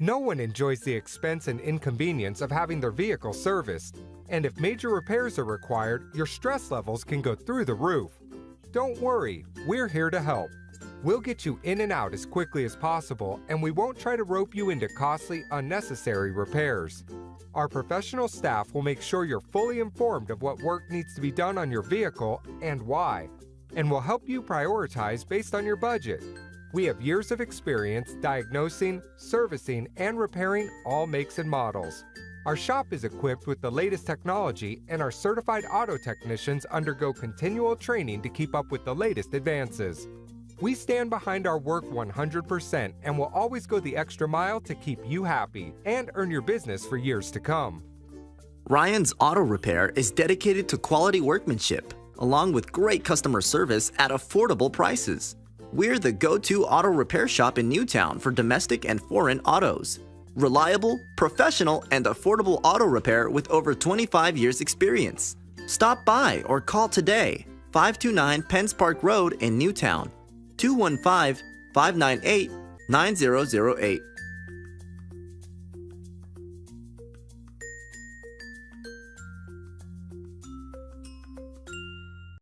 No one enjoys the expense and inconvenience of having their vehicle serviced, and if major repairs are required, your stress levels can go through the roof. Don't worry, we're here to help. We'll get you in and out as quickly as possible, and we won't try to rope you into costly, unnecessary repairs. Our professional staff will make sure you're fully informed of what work needs to be done on your vehicle and why, and will help you prioritize based on your budget. We have years of experience diagnosing, servicing, and repairing all makes and models. Our shop is equipped with the latest technology, and our certified auto technicians undergo continual training to keep up with the latest advances. We stand behind our work 100% and will always go the extra mile to keep you happy and earn your business for years to come. Ryan's Auto Repair is dedicated to quality workmanship, along with great customer service at affordable prices. We're the go-to auto repair shop in Newtown for domestic and foreign autos. Reliable, professional, and affordable auto repair with over 25 years experience. Stop by or call today, 529 Penns Park Road in Newtown, 215-598-9008.